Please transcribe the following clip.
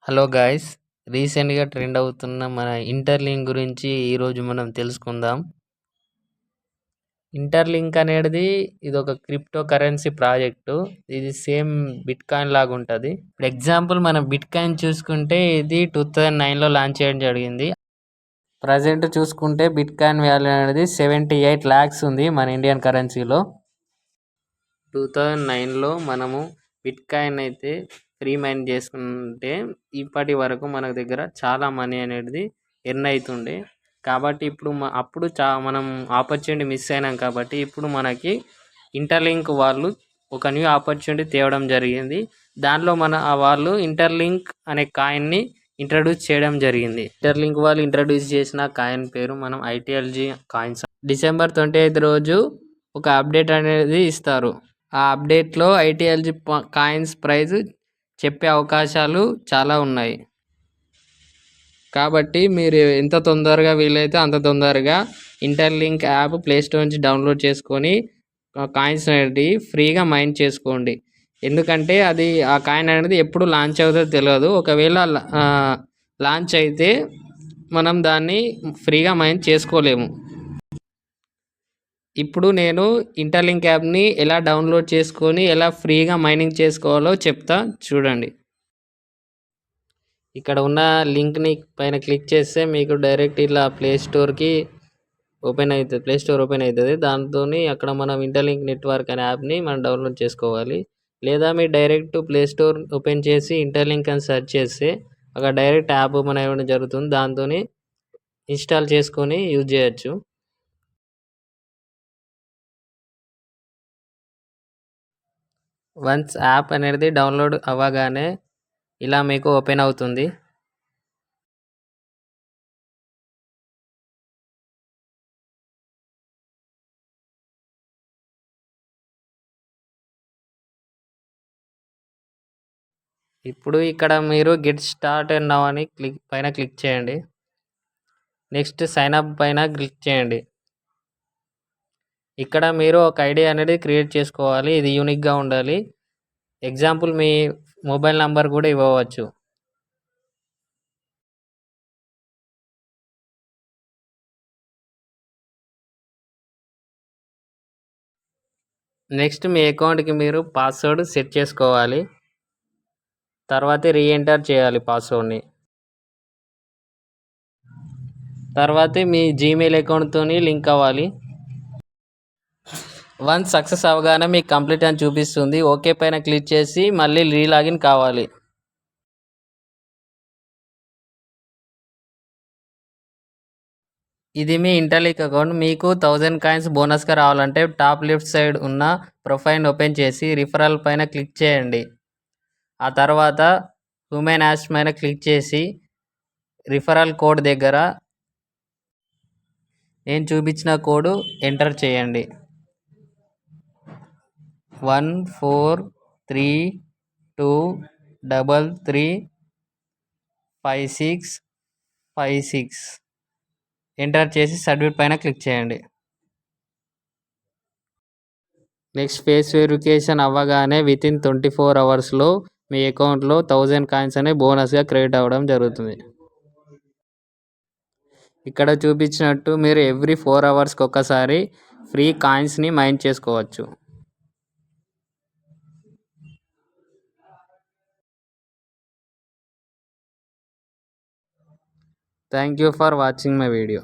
Hello guys, రీసెంట్గా trend అవుతున్న మన ఇంటర్లింక్ గురించి ఈరోజు మనం తెలుసుకుందాం. ఇంటర్లింక్ అనేది ఇది ఒక క్రిప్టో కరెన్సీ ప్రాజెక్టు. ఇది సేమ్ బిట్ కాయిన్ లాగా ఉంటుంది. ఇప్పుడు ఎగ్జాంపుల్ మనం బిట్ కాయిన్ చూసుకుంటే ఇది 2009లో లాంచ్ చేయడం జరిగింది. ప్రజెంట్ చూసుకుంటే బిట్ కాయిన్ వాల్యూ అనేది 78 lakhs ఉంది మన ఇండియన్ కరెన్సీలో. 2009లో మనము బిట్ కాయిన్ అయితే ఫ్రీ మైన్ చేసుకుంటే ఇప్పటి వరకు మన దగ్గర చాలా మనీ అనేది ఎర్న్ అవుతుండే. కాబట్టి ఇప్పుడు అప్పుడు మనం ఆపర్చునిటీ మిస్ అయినాం. కాబట్టి ఇప్పుడు మనకి ఇంటర్లింక్ వాళ్ళు ఒక న్యూ ఆపర్చునిటీ తేవడం జరిగింది. దానిలో వాళ్ళు ఇంటర్లింక్ అనే కాయిన్ని ఇంట్రడ్యూస్ చేయడం జరిగింది. ఇంటర్లింక్ వాళ్ళు ఇంట్రడ్యూస్ చేసిన కాయిన్ పేరు మనం ITLG కాయిన్స్. డిసెంబర్ 28 రోజు ఒక అప్డేట్ అనేది ఇస్తారు. ఆ అప్డేట్లో ITLG కాయిన్స్ ప్రైస్ చెప్పే అవకాశాలు చాలా ఉన్నాయి. కాబట్టి మీరు ఎంత తొందరగా వీలైతే అంత తొందరగా ఇంటర్లింక్ యాప్ ప్లేస్టోర్ నుంచి డౌన్లోడ్ చేసుకొని కాయిన్స్ అనేది ఫ్రీగా మైన్ చేసుకోండి. ఎందుకంటే ఆ కాయిన్ అనేది ఎప్పుడు లాంచ్ అవుతుందో తెలియదు. ఒకవేళ లాంచ్ అయితే మనం దాన్ని ఫ్రీగా మైన్ చేసుకోలేము. ఇప్పుడు నేను ఇంటర్లింక్ యాప్ని ఎలా డౌన్లోడ్ చేసుకొని ఎలా ఫ్రీగా మైనింగ్ చేసుకోవాలో చెప్తా, చూడండి. ఇక్కడ ఉన్న లింక్ని పైన క్లిక్ చేస్తే మీకు డైరెక్ట్ ఇలా ప్లే స్టోర్ ఓపెన్ అవుతుంది. దాంతో అక్కడ మనం ఇంటర్లింక్ నెట్వర్క్ అనే యాప్ని మనం డౌన్లోడ్ చేసుకోవాలి. లేదా మీరు డైరెక్ట్ ప్లే స్టోర్ ఓపెన్ చేసి ఇంటర్లింక్ అని సెర్చ్ చేస్తే అక్కడ డైరెక్ట్ యాప్ ఓపెన్ అవ్వడం జరుగుతుంది. దాంతో ఇన్స్టాల్ చేసుకొని యూజ్ చేయొచ్చు. వన్స్ యాప్ అనేది డౌన్లోడ్ అవ్వగానే ఇలా మీకు ఓపెన్ అవుతుంది. ఇప్పుడు ఇక్కడ మీరు గెట్ స్టార్టెడ్ నౌ అని పైన క్లిక్ చేయండి. నెక్స్ట్ సైన్ అప్ పైన క్లిక్ చేయండి. ఇక్కడ మీరు ఒక ఐడి అనేది క్రియేట్ చేసుకోవాలి. ఇది యూనిక్గా ఉండాలి. ఎగ్జాంపుల్ మీ మొబైల్ నంబర్ కూడా ఇవ్వవచ్చు. నెక్స్ట్ మీ అకౌంట్కి మీరు పాస్వర్డ్ సెట్ చేసుకోవాలి. తర్వాత రీఎంటర్ చేయాలి పాస్వర్డ్ని. తర్వాత మీ జీమెయిల్ అకౌంట్తో లింక్ అవ్వాలి. వన్స్ సక్సెస్ అవగానే మీకు కంప్లీట్ అని చూపిస్తుంది. ఓకే పైన క్లిక్ చేసి మళ్ళీ రీలాగిన్ కావాలి. ఇది మీ ఇంటర్లింక్ అకౌంట్. మీకు 1000 కాయిన్స్ బోనస్గా రావాలంటే టాప్ లెఫ్ట్ సైడ్ ఉన్న ప్రొఫైల్ ఓపెన్ చేసి రిఫరల్ పైన క్లిక్ చేయండి. ఆ తర్వాత హ్యూమన్ యాష్ పైన క్లిక్ చేసి రిఫరల్ కోడ్ దగ్గర నేను చూపించిన కోడ్ ఎంటర్ చేయండి. 1432335656 ఎంటర్ చేసి సబ్మిట్ పైన క్లిక్ చేయండి. నెక్స్ట్ ఫేస్ వెరిఫికేషన్ అవ్వగానే వితిన్ 24 అవర్స్లో మీ అకౌంట్లో 1000 కాయిన్స్ అనే బోనస్గా క్రెడిట్ అవ్వడం జరుగుతుంది. ఇక్కడ చూపించినట్టు మీరు ఎవ్రీ 4 అవర్స్కి ఒకసారి ఫ్రీ కాయిన్స్ని మైన్ చేసుకోవచ్చు. Thank you for watching my video.